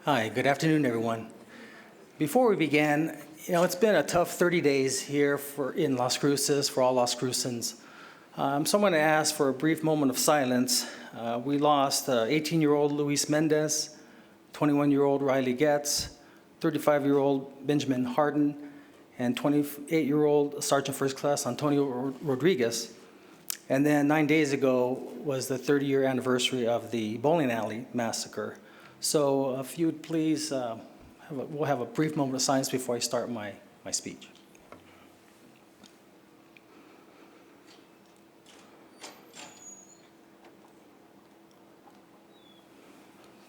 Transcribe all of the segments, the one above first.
Hi, good afternoon, everyone. Before we begin, it's been a tough 30 days here in Las Cruces for all Las Crucens. So I'm going to ask for a brief moment of silence. We lost 18-year-old Luis Mendez, 21-year-old Riley Getz, 35-year-old Benjamin Harden, and 28-year-old Sergeant First Class Antonio Rodriguez. And then 9 days ago was the 30-year anniversary of the bowling alley massacre. So if you would please, we'll have a brief moment of silence before I start my speech.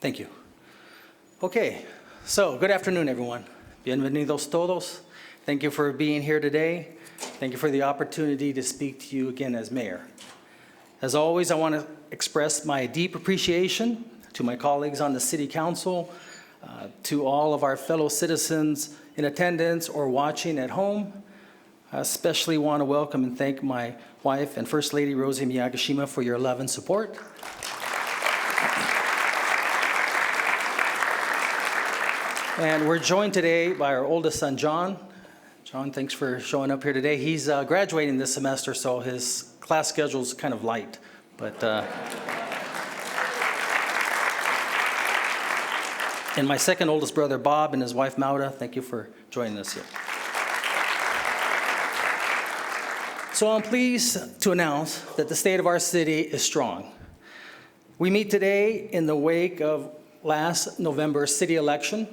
Thank you. Okay, so good afternoon, everyone. Bienvenidos todos. Thank you for being here today. Thank you for the opportunity to speak to you again as mayor. As always, I want to express my deep appreciation to my colleagues on the City Council, to all of our fellow citizens in attendance or watching at home. I especially want to welcome and thank my wife and First Lady, Rosie Miyagishima, for your love and support. And we're joined today by our oldest son, John. John, thanks for showing up here today. He's graduating this semester, so his class schedule is kind of light, but and my second oldest brother, Bob, and his wife, Mauda, thank you for joining us here. So I'm pleased to announce that the state of our city is strong. We meet today in the wake of last November's city election.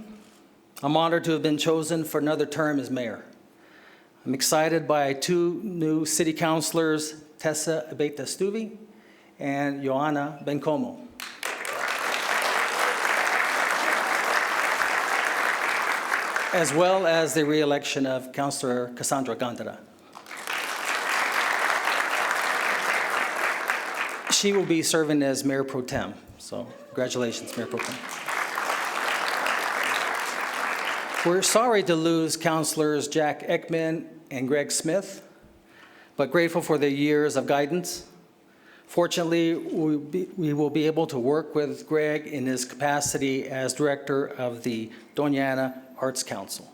I'm honored to have been chosen for another term as mayor. I'm excited by two new city councilors, Tessa Abeta-Stuvi and Joanna Bencomo. As well as the re-election of Councilor Cassandra Gandara. She will be serving as Mayor Pro Tem, so congratulations, Mayor Pro Tem. We're sorry to lose Councilors Jack Ekman and Greg Smith, but grateful for their years of guidance. Fortunately, we will be able to work with Greg in his capacity as director of the Doña Ana Arts Council.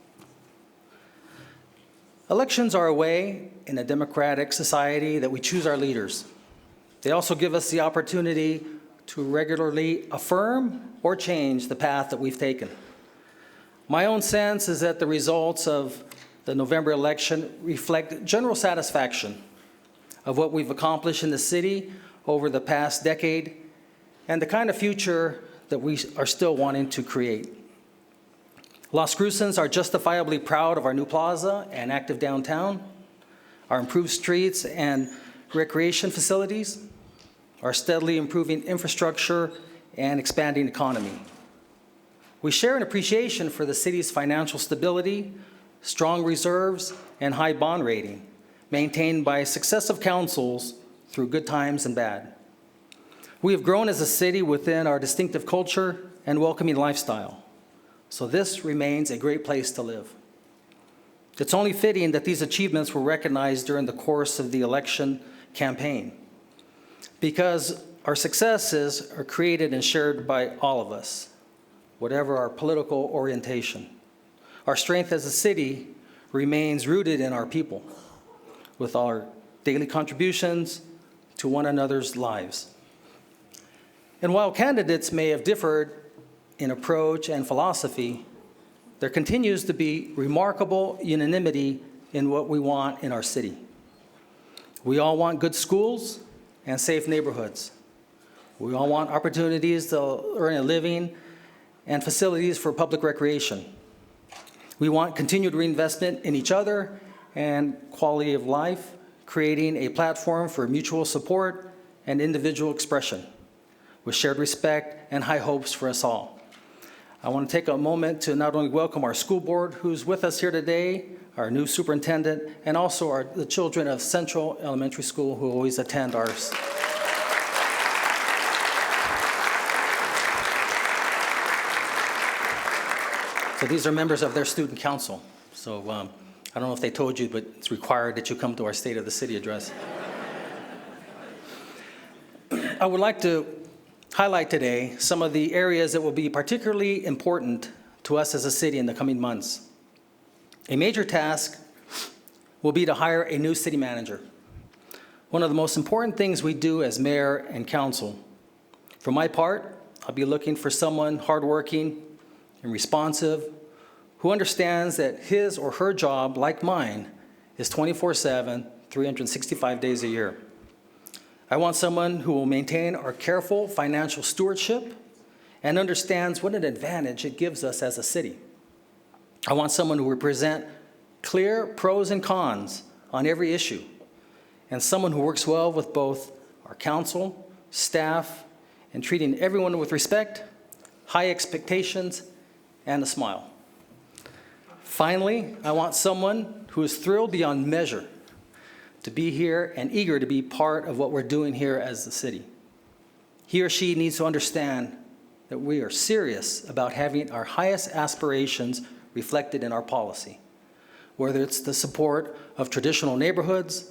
Elections are a way in a democratic society that we choose our leaders. They also give us the opportunity to regularly affirm or change the path that we've taken. My own sense is that the results of the November election reflect general satisfaction of what we've accomplished in the city over the past decade and the kind of future that we are still wanting to create. Las Crucens are justifiably proud of our new plaza and active downtown, our improved streets and recreation facilities, our steadily improving infrastructure and expanding economy. We share an appreciation for the city's financial stability, strong reserves, and high bond rating, maintained by successive councils through good times and bad. We have grown as a city within our distinctive culture and welcoming lifestyle. So this remains a great place to live. It's only fitting that these achievements were recognized during the course of the election campaign, because our successes are created and shared by all of us, whatever our political orientation. Our strength as a city remains rooted in our people, with our daily contributions to one another's lives. And while candidates may have differed in approach and philosophy, there continues to be remarkable unanimity in what we want in our city. We all want good schools and safe neighborhoods. We all want opportunities to earn a living and facilities for public recreation. We want continued reinvestment in each other and quality of life, creating a platform for mutual support and individual expression with shared respect and high hopes for us all. I want to take a moment to not only welcome our school board who's with us here today, our new superintendent, and also the children of Central Elementary School who always attend ours. So these are members of their student council. So I don't know if they told you, but it's required that you come to our State of the City address. I would like to highlight today some of the areas that will be particularly important to us as a city in the coming months. A major task will be to hire a new city manager. One of the most important things we do as mayor and council. For my part, I'll be looking for someone hardworking and responsive who understands that his or her job, like mine, is 24/7, 365 days a year. I want someone who will maintain our careful financial stewardship and understands what an advantage it gives us as a city. I want someone who will present clear pros and cons on every issue, and someone who works well with both our council, staff, and treating everyone with respect, high expectations, and a smile. Finally, I want someone who is thrilled beyond measure to be here and eager to be part of what we're doing here as the city. He or she needs to understand that we are serious about having our highest aspirations reflected in our policy, whether it's the support of traditional neighborhoods,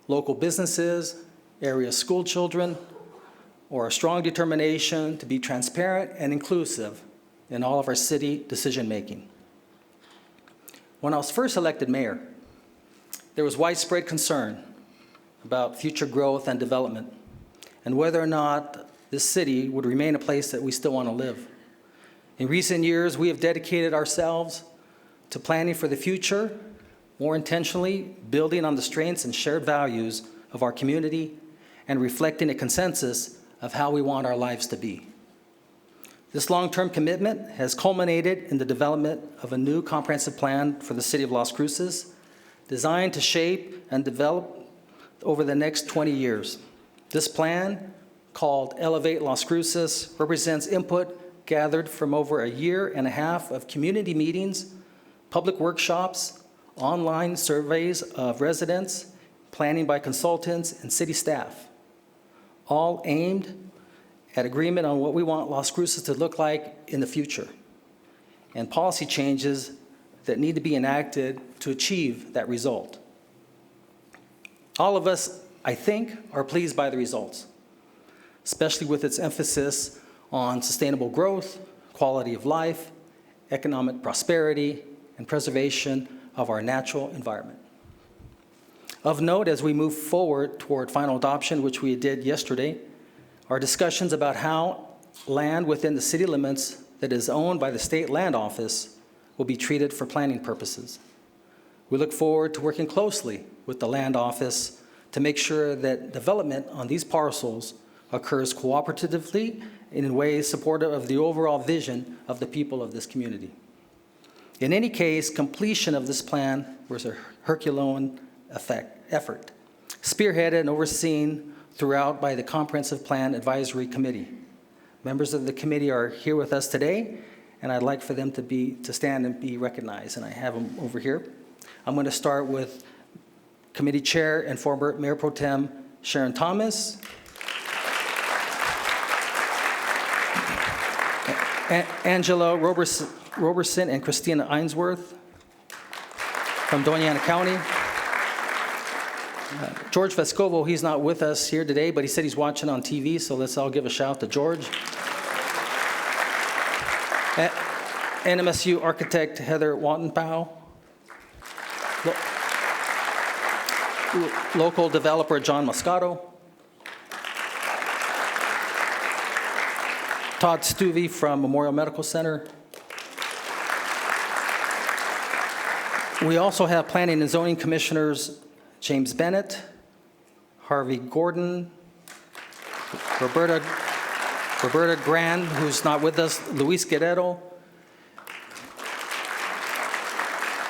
local businesses, area school children, or a strong determination to be transparent and inclusive in all of our city decision-making. When I was first elected mayor, there was widespread concern about future growth and development and whether or not this city would remain a place that we still want to live. In recent years, we have dedicated ourselves to planning for the future, more intentionally building on the strengths and shared values of our community and reflecting a consensus of how we want our lives to be. This long-term commitment has culminated in the development of a new comprehensive plan for the city of Las Cruces, designed to shape and develop over the next 20 years. This plan, called Elevate Las Cruces, represents input gathered from over a year and a half of community meetings, public workshops, online surveys of residents, planning by consultants, and city staff, all aimed at agreement on what we want Las Cruces to look like in the future, and policy changes that need to be enacted to achieve that result. All of us, I think, are pleased by the results, especially with its emphasis on sustainable growth, quality of life, economic prosperity, and preservation of our natural environment. Of note, as we move forward toward final adoption, which we did yesterday, are discussions about how land within the city limits that is owned by the State Land Office will be treated for planning purposes. We look forward to working closely with the Land Office to make sure that development on these parcels occurs cooperatively and in ways supportive of the overall vision of the people of this community. In any case, completion of this plan was a Herculean effort, spearheaded and overseen throughout by the Comprehensive Plan Advisory Committee. Members of the committee are here with us today, and I'd like for them to stand and be recognized, and I have them over here. I'm going to start with Committee Chair and former Mayor Pro Tem Sharon Thomas, Angela Roberson and Christina Ainsworth from Doña Ana County. George Vescovo, he's not with us here today, but he said he's watching on TV, so let's all give a shout to George. NMSU architect Heather Wattenpau. Local developer John Moscato. Todd Stuvey from Memorial Medical Center. We also have Planning and Zoning Commissioners James Bennett, Harvey Gordon, Roberta Grand, who's not with us, Luis Guerrero,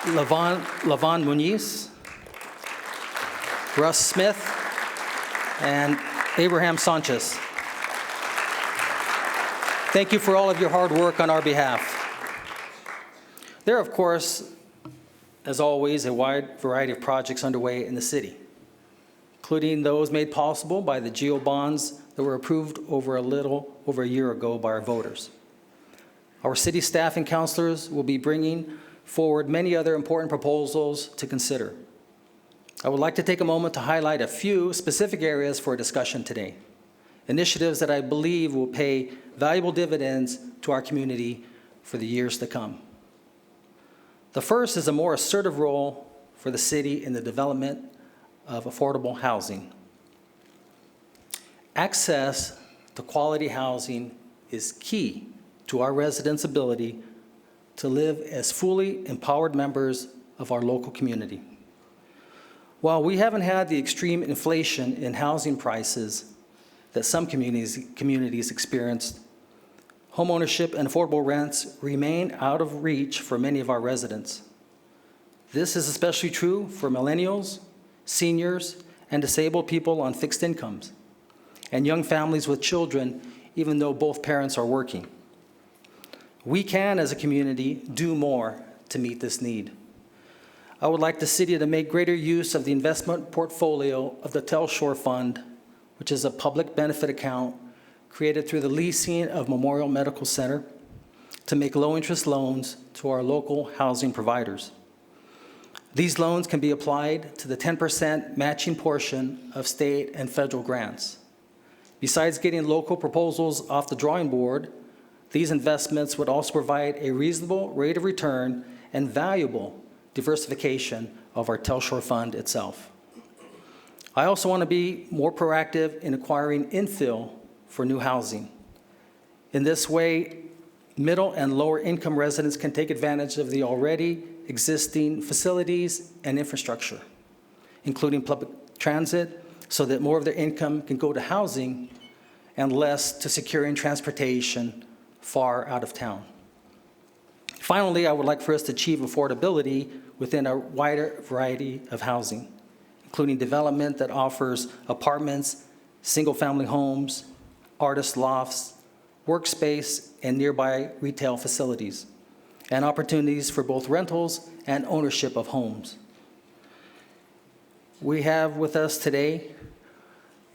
Lavon Muniz, Russ Smith, and Abraham Sanchez. Thank you for all of your hard work on our behalf. There are, of course, as always, a wide variety of projects underway in the city, including those made possible by the GEO bonds that were approved over a year ago by our voters. Our city staff and councilors will be bringing forward many other important proposals to consider. I would like to take a moment to highlight a few specific areas for discussion today. initiatives that I believe will pay valuable dividends to our community for the years to come. The first is a more assertive role for the city in the development of affordable housing. Access to quality housing is key to our residents' ability to live as fully empowered members of our local community. While we haven't had the extreme inflation in housing prices that some communities experienced, homeownership and affordable rents remain out of reach for many of our residents. This is especially true for millennials, seniors, and disabled people on fixed incomes, and young families with children, even though both parents are working. We can, as a community, do more to meet this need. I would like the city to make greater use of the investment portfolio of the Telshore Fund, which is a public benefit account created through the leasing of Memorial Medical Center, to make low-interest loans to our local housing providers. These loans can be applied to the 10% matching portion of state and federal grants. Besides getting local proposals off the drawing board, these investments would also provide a reasonable rate of return and valuable diversification of our Telshore Fund itself. I also want to be more proactive in acquiring infill for new housing. In this way, middle and lower income residents can take advantage of the already existing facilities and infrastructure, including public transit, so that more of their income can go to housing and less to securing transportation far out of town. Finally, I would like for us to achieve affordability within a wider variety of housing, including development that offers apartments, single-family homes, artist lofts, workspace, and nearby retail facilities, and opportunities for both rentals and ownership of homes. We have with us today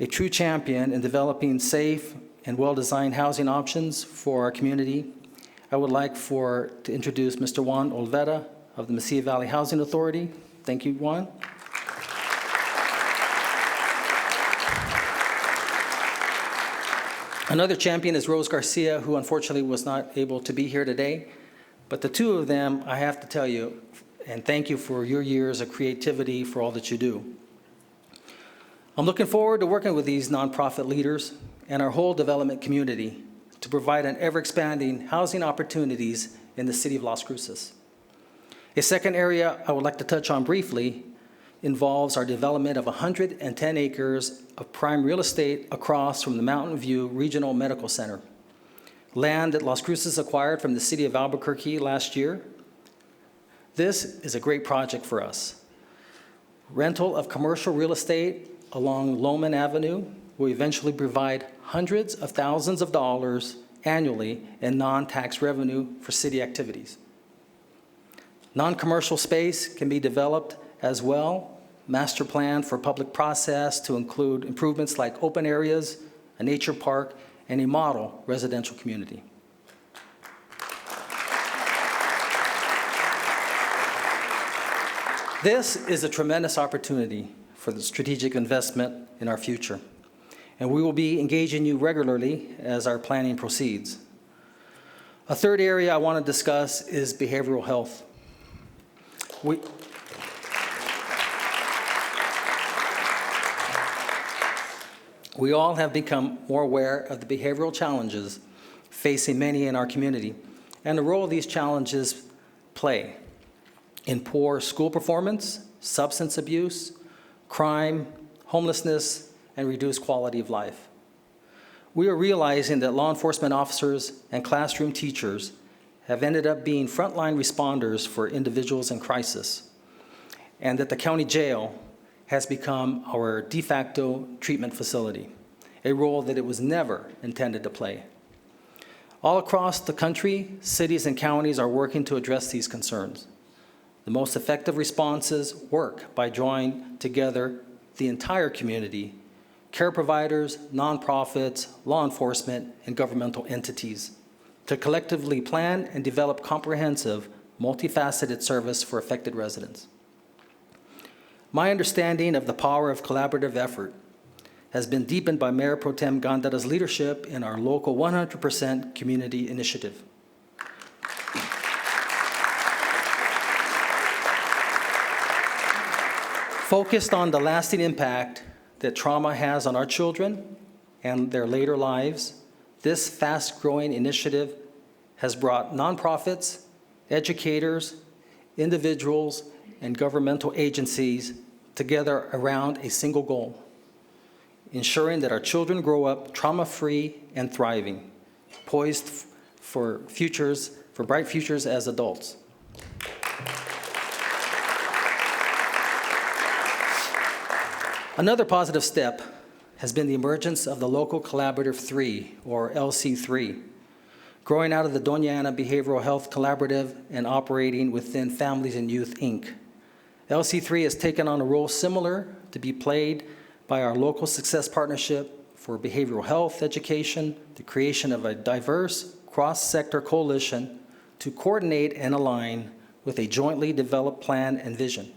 a true champion in developing safe and well-designed housing options for our community. I would like to introduce Mr. Juan Olveda of the Mesilla Valley Housing Authority. Thank you, Juan. Another champion is Rose Garcia, who unfortunately was not able to be here today. But the two of them, I have to tell you, and thank you for your years of creativity for all that you do. I'm looking forward to working with these nonprofit leaders and our whole development community to provide an ever-expanding housing opportunities in the city of Las Cruces. A second area I would like to touch on briefly involves our development of 110 acres of prime real estate across from the Mountain View Regional Medical Center, land that Las Cruces acquired from the city of Albuquerque last year. This is a great project for us. Rental of commercial real estate along Loman Avenue will eventually provide hundreds of thousands of dollars annually in non-tax revenue for city activities. Non-commercial space can be developed as well, master plan for public process to include improvements like open areas, a nature park, and a model residential community. This is a tremendous opportunity for the strategic investment in our future, and we will be engaging you regularly as our planning proceeds. A third area I want to discuss is behavioral health. We all have become more aware of the behavioral challenges facing many in our community and the role these challenges play in poor school performance, substance abuse, crime, homelessness, and reduced quality of life. We are realizing that law enforcement officers and classroom teachers have ended up being frontline responders for individuals in crisis, and that the county jail has become our de facto treatment facility, a role that it was never intended to play. All across the country, cities and counties are working to address these concerns. The most effective responses work by drawing together the entire community, care providers, nonprofits, law enforcement, and governmental entities to collectively plan and develop comprehensive, multifaceted service for affected residents. My understanding of the power of collaborative effort has been deepened by Mayor Pro Tem Gandara's leadership in our local 100% community initiative. Focused on the lasting impact that trauma has on our children and their later lives, this fast-growing initiative has brought nonprofits, educators, individuals, and governmental agencies together around a single goal: ensuring that our children grow up trauma-free and thriving, poised for bright futures as adults. Another positive step has been the emergence of the Local Collaborative 3, or LC3, growing out of the Doña Ana Behavioral Health Collaborative and operating within Families and Youth, Inc. LC3 has taken on a role similar to be played by our local Success Partnership for Behavioral Health Education, the creation of a diverse cross-sector coalition to coordinate and align with a jointly developed plan and vision.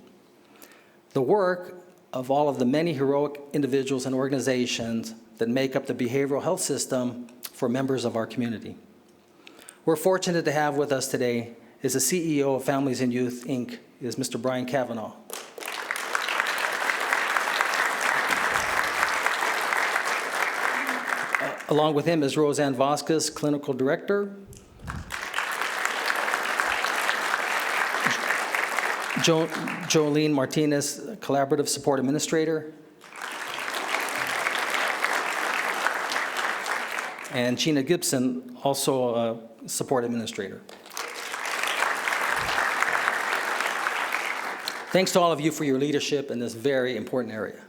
The work of all of the many heroic individuals and organizations that make up the behavioral health system for members of our community. We're fortunate to have with us today is the CEO of Families and Youth, Inc., is Mr. Brian Cavanaugh. Along with him is Roseanne Vasquez, Clinical Director. Jolene Martinez, Collaborative Support Administrator. And Gina Gibson, also a Support Administrator. Thanks to all of you for your leadership in this very important area.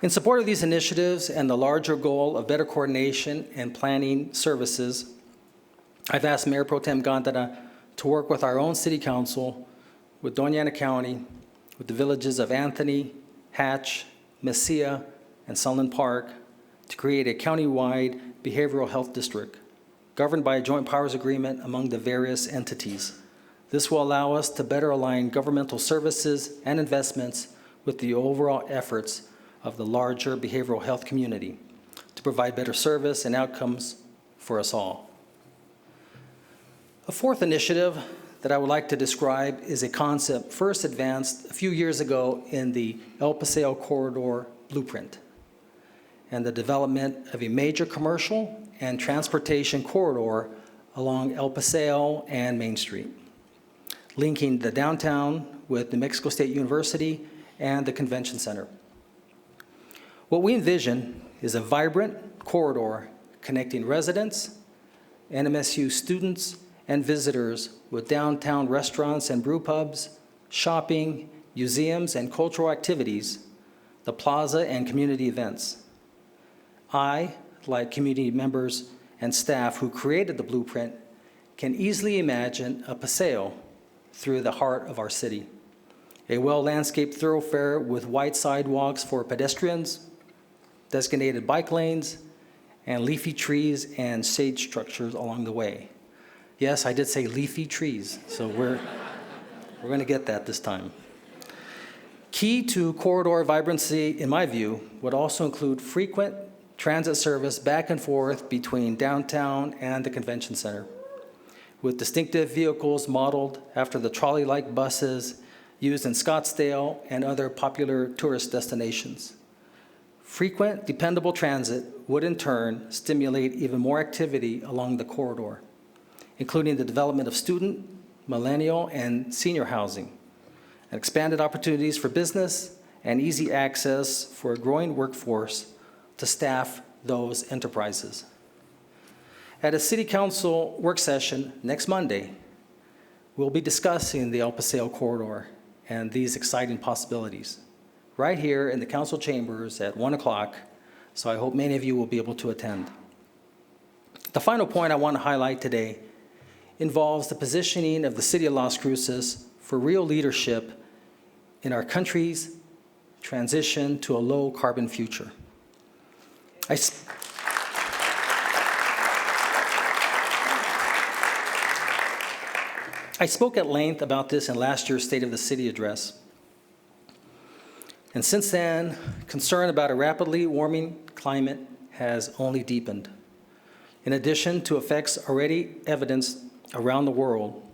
In support of these initiatives and the larger goal of better coordination and planning services, I've asked Mayor Pro Tem Gandara to work with our own City Council, with Doña Ana County, with the villages of Anthony, Hatch, Mesilla, and Sunland Park to create a county-wide behavioral health district governed by a joint powers agreement among the various entities. This will allow us to better align governmental services and investments with the overall efforts of the larger behavioral health community to provide better service and outcomes for us all. A fourth initiative that I would like to describe is a concept first advanced a few years ago in the El Paseo Corridor blueprint and the development of a major commercial and transportation corridor along El Paseo and Main Street, linking the downtown with New Mexico State University and the Convention Center. What we envision is a vibrant corridor connecting residents, NMSU students, and visitors with downtown restaurants and brew pubs, shopping, museums, and cultural activities, the plaza, and community events. I, like community members and staff who created the blueprint, can easily imagine a paseo through the heart of our city, a well-landscaped thoroughfare with wide sidewalks for pedestrians, designated bike lanes, and leafy trees and shade structures along the way. Yes, I did say leafy trees, so we're going to get that this time. Key to corridor vibrancy, in my view, would also include frequent transit service back and forth between downtown and the Convention Center, with distinctive vehicles modeled after the trolley-like buses used in Scottsdale and other popular tourist destinations. Frequent, dependable transit would in turn stimulate even more activity along the corridor, including the development of student, millennial, and senior housing, and expanded opportunities for business and easy access for a growing workforce to staff those enterprises. At a City Council work session next Monday, we'll be discussing the El Paseo Corridor and these exciting possibilities right here in the council chambers at 1 o'clock, so I hope many of you will be able to attend. The final point I want to highlight today involves the positioning of the City of Las Cruces for real leadership in our country's transition to a low-carbon future. I I spoke at length about this in last year's State of the City address. And since then, concern about a rapidly warming climate has only deepened. In addition to effects already evidenced around the world,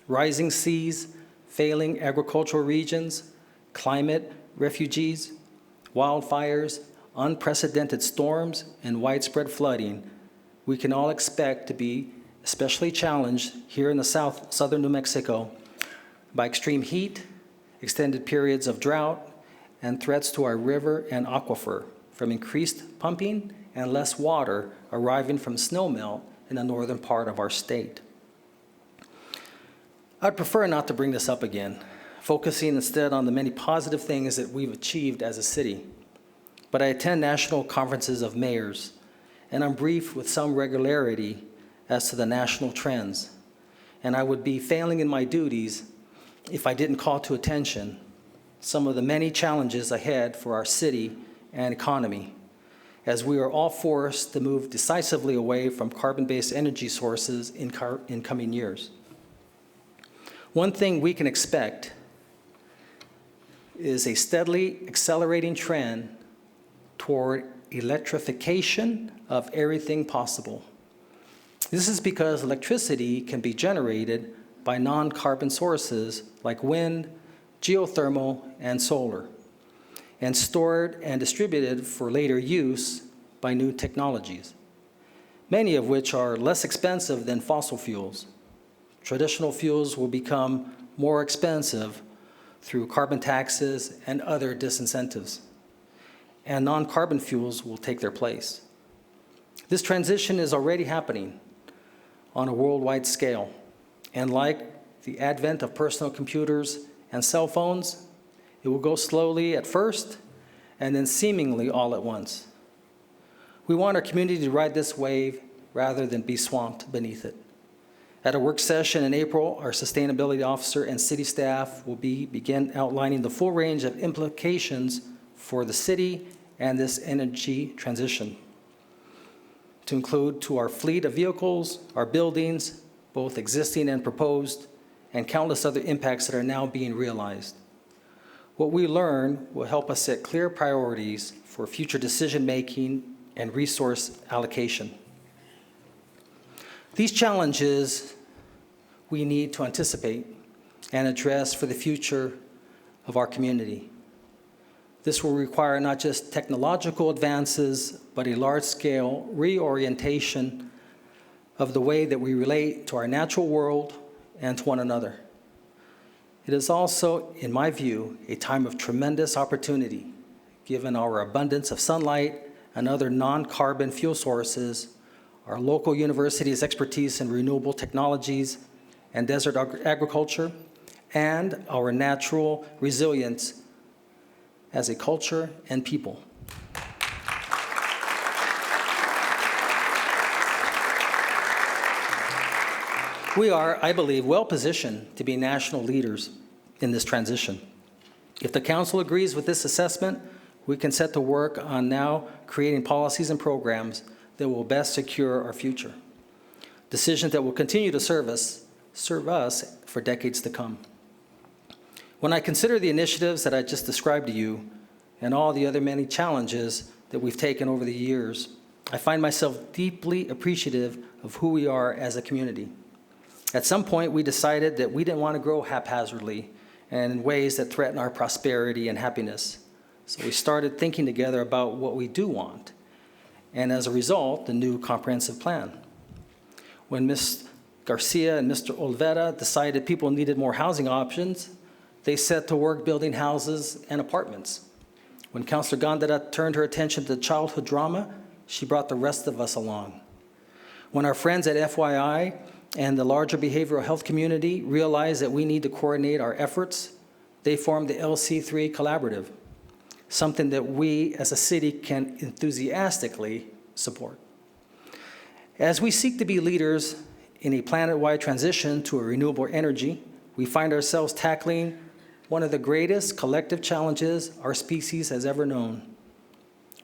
rising seas, failing agricultural regions, climate refugees, wildfires, unprecedented storms, and widespread flooding, we can all expect to be especially challenged here in the southern New Mexico by extreme heat, extended periods of drought, and threats to our river and aquifer from increased pumping and less water arriving from snowmelt in the northern part of our state. I'd prefer not to bring this up again, focusing instead on the many positive things that we've achieved as a city. But I attend national conferences of mayors, and I'm briefed with some regularity as to the national trends. And I would be failing in my duties if I didn't call to attention some of the many challenges ahead for our city and economy, as we are all forced to move decisively away from carbon-based energy sources in coming years. One thing we can expect is a steadily accelerating trend toward electrification of everything possible. This is because electricity can be generated by non-carbon sources like wind, geothermal, and solar, and stored and distributed for later use by new technologies, many of which are less expensive than fossil fuels. Traditional fuels will become more expensive through carbon taxes and other disincentives, and non-carbon fuels will take their place. This transition is already happening on a worldwide scale, and like the advent of personal computers and cell phones, it will go slowly at first and then seemingly all at once. We want our community to ride this wave rather than be swamped beneath it. At a work session in April, our sustainability officer and city staff will begin outlining the full range of implications for the city and this energy transition, to include to our fleet of vehicles, our buildings, both existing and proposed, and countless other impacts that are now being realized. What we learn will help us set clear priorities for future decision-making and resource allocation. These challenges we need to anticipate and address for the future of our community. This will require not just technological advances, but a large-scale reorientation of the way that we relate to our natural world and to one another. It is also, in my view, a time of tremendous opportunity, given our abundance of sunlight and other non-carbon fuel sources, our local university's expertise in renewable technologies and desert agriculture, and our natural resilience as a culture and people. We are, I believe, well-positioned to be national leaders in this transition. If the council agrees with this assessment, we can set to work on now creating policies and programs that will best secure our future. Decisions that will continue to serve us for decades to come. When I consider the initiatives that I just described to you and all the other many challenges that we've taken over the years, I find myself deeply appreciative of who we are as a community. At some point, we decided that we didn't want to grow haphazardly and in ways that threaten our prosperity and happiness. So we started thinking together about what we do want, and as a result, the new comprehensive plan. When Ms. Garcia and Mr. Olveda decided people needed more housing options, they set to work building houses and apartments. When Councilor Gondeta turned her attention to childhood drama, she brought the rest of us along. When our friends at FYI and the larger behavioral health community realized that we need to coordinate our efforts, they formed the LC3 Collaborative, something that we as a city can enthusiastically support. As we seek to be leaders in a planet-wide transition to a renewable energy, we find ourselves tackling one of the greatest collective challenges our species has ever known.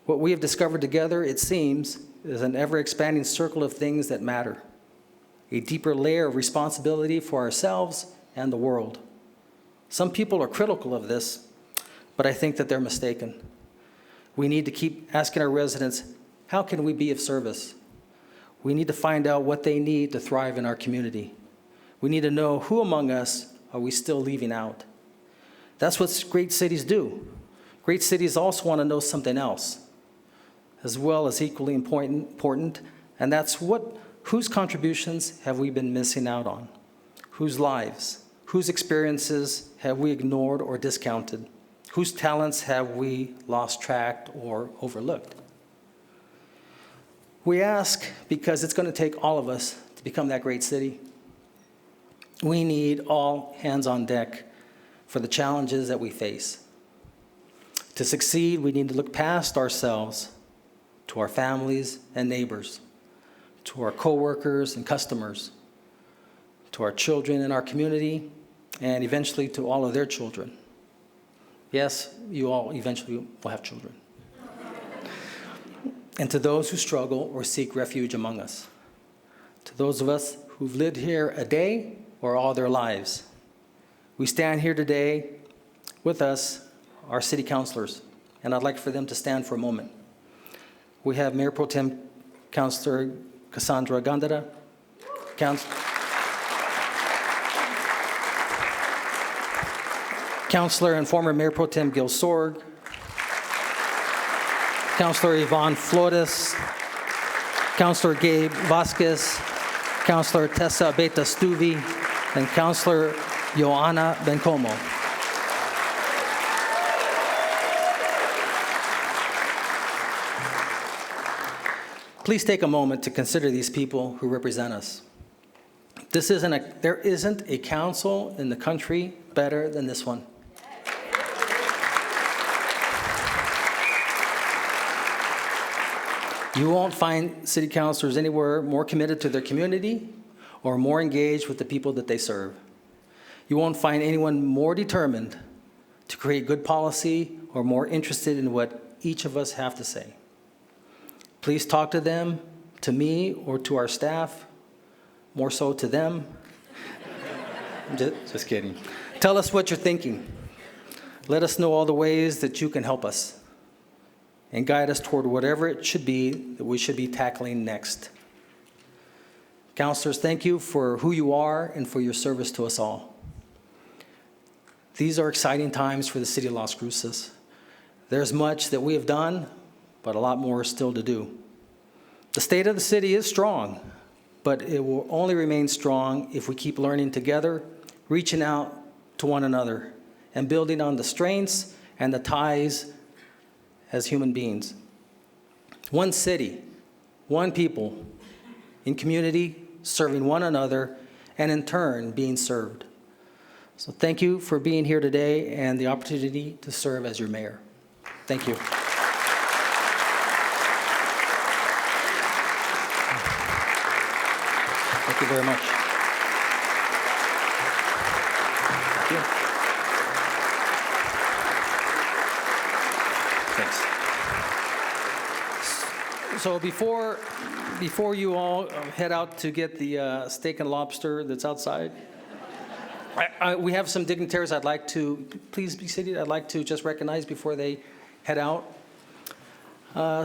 What we have discovered together, it seems, is an ever-expanding circle of things that matter, a deeper layer of responsibility for ourselves and the world. Some people are critical of this, but I think that they're mistaken. We need to keep asking our residents, how can we be of service? We need to find out what they need to thrive in our community. We need to know who among us are we still leaving out. That's what great cities do. Great cities also want to know something else, as well as equally important, and that's whose contributions have we been missing out on? Whose lives, whose experiences have we ignored or discounted? Whose talents have we lost track or overlooked? We ask because it's going to take all of us to become that great city. We need all hands on deck for the challenges that we face. To succeed, we need to look past ourselves to our families and neighbors, to our coworkers and customers, to our children in our community, and eventually to all of their children. Yes, you all eventually will have children. And to those who struggle or seek refuge among us. To those of us who've lived here a day or all their lives. We stand here today with us, our city councilors, and I'd like for them to stand for a moment. We have Mayor Pro Tem Councilor Cassandra Gandara, Councilor and former Mayor Pro Tem Gil Sorg, Councilor Yvonne Flores, Councilor Gabe Vasquez, Councilor Tessa Beta Stuvi, and Councilor Joanna Bencomo. Please take a moment to consider these people who represent us. There isn't a council in the country better than this one. You won't find city councilors anywhere more committed to their community or more engaged with the people that they serve. You won't find anyone more determined to create good policy or more interested in what each of us have to say. Please talk to them, to me, or to our staff, more so to them. Just kidding. Tell us what you're thinking. Let us know all the ways that you can help us and guide us toward whatever it should be that we should be tackling next. Counselors, thank you for who you are and for your service to us all. These are exciting times for the city of Las Cruces. There's much that we have done, but a lot more still to do. The state of the city is strong, but it will only remain strong if we keep learning together, reaching out to one another, and building on the strengths and the ties as human beings. One city, one people, in community, serving one another, and in turn, being served. So thank you for being here today and the opportunity to serve as your mayor. Thank you. Thank you very much. Thank you. Thanks. So before you all head out to get the steak and lobster that's outside, we have some dignitaries I'd like to, please be seated, I'd like to just recognize before they head out.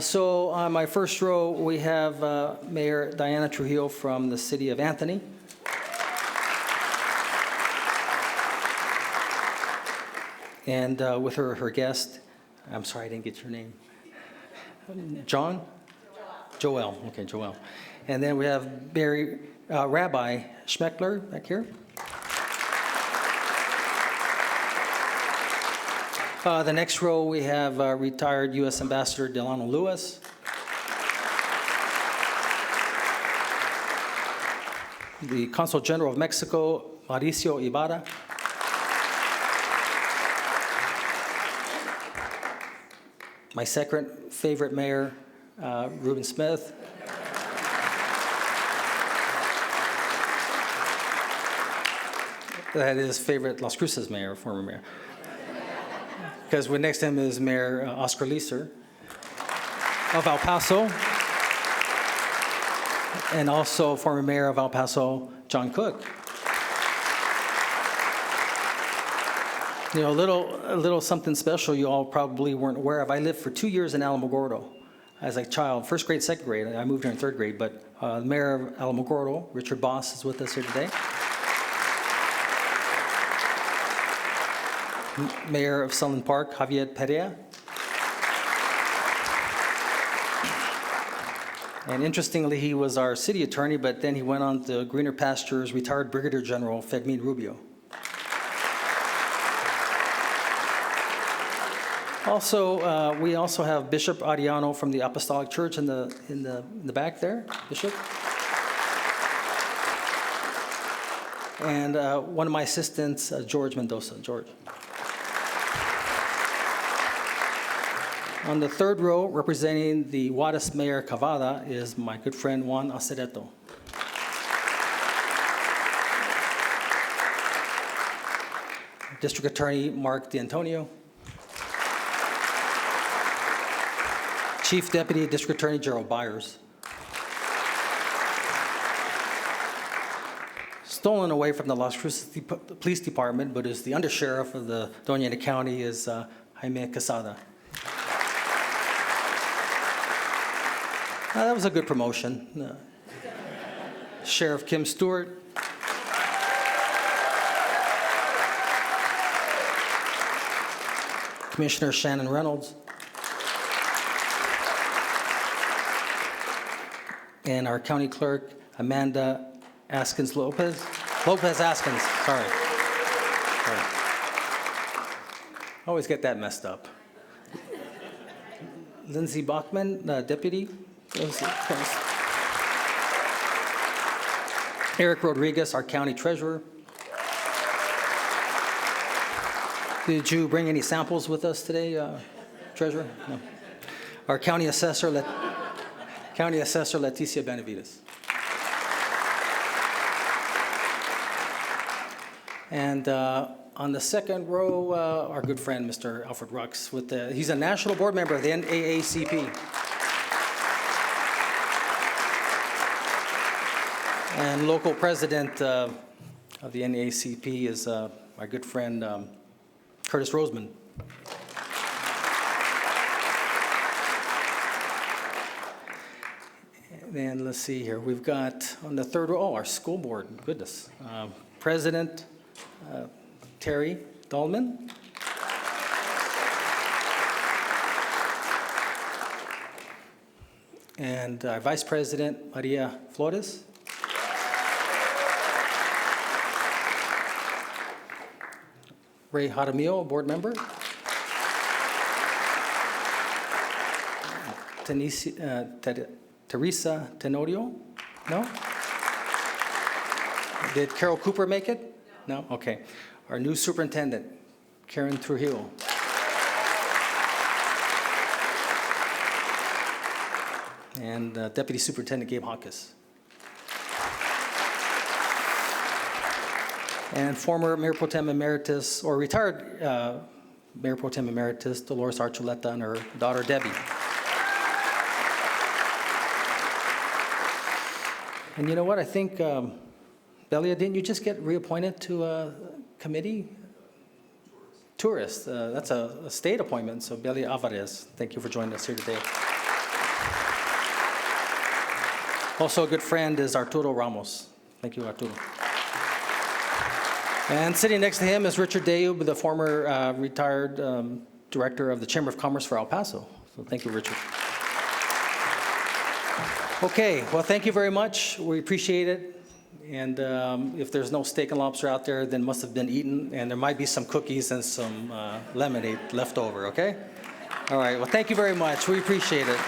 So on my first row, we have Mayor Diana Trujillo from the city of Anthony. And with her guest, I'm sorry I didn't get your name. John? Joel. Okay, Joel. And then we have Rabbi Schmeckler back here. The next row, we have retired U.S. Ambassador Delano Lewis. The Consul General of Mexico, Mauricio Ibarra. My second favorite mayor, Ruben Smith. That is favorite Las Cruces mayor, former mayor. Because next to him is Mayor Oscar Leeser of El Paso, and also former mayor of El Paso, John Cook. You know, a little something special you all probably weren't aware of. I lived for 2 years in Alamogordo as a child, first grade, second grade. I moved here in third grade, but the mayor of Alamogordo, Richard Boss, is with us here today. Mayor of Sunland Park, Javier Perea. And interestingly, he was our city attorney, but then he went on to greener pastures, retired Brigadier General Fermin Rubio. Also, we also have Bishop Ariano from the Apostolic Church in the back there, Bishop. And one of my assistants, George Mendoza. George. On the third row, representing the Juarez Mayor Cavada, is my good friend Juan Acereto. District Attorney Mark D'Antonio. Chief Deputy District Attorney Gerald Byers. Stolen away from the Las Cruces Police Department, but is the undersheriff of the Doña Ana County, is Jaime Quesada. That was a good promotion. Sheriff Kim Stewart. Commissioner Shannon Reynolds. And our county clerk, Amanda Askins Lopez. Lopez Askins, sorry. Always get that messed up. Lindsay Bachman, deputy. Eric Rodriguez, our county treasurer. Did you bring any samples with us today, treasurer? No. Our county assessor, Leticia Benavides. And on the second row, our good friend, Mr. Alfred Rux. He's a national board member of the NAACP. And local president of the NAACP is my good friend, Curtis Roseman. And let's see here. We've got on the third row, our school board, goodness. President Terry Dahlman. And our Vice President Maria Flores. Ray Jaramillo, board member. Teresa Tenorio? No? Did Carol Cooper make it? No? Okay. Our new superintendent, Karen Trujillo. And Deputy Superintendent Gabe Hawkes. And former Mayor Pro Tem Emeritus, or retired Mayor Pro Tem Emeritus, Dolores Archuleta, and her daughter, Debbie. And you know what? I think, Belia, didn't you just get reappointed to a committee? Tourist. That's a state appointment. So Belia Alvarez, thank you for joining us here today. Also a good friend is Arturo Ramos. Thank you, Arturo. And sitting next to him is Richard Deub, the former retired director of the Chamber of Commerce for El Paso. So thank you, Richard. Okay, well, thank you very much. We appreciate it. And if there's no steak and lobster out there, then must have been eaten. And there might be some cookies and some lemonade left over, okay? All right, well, thank you very much. We appreciate it.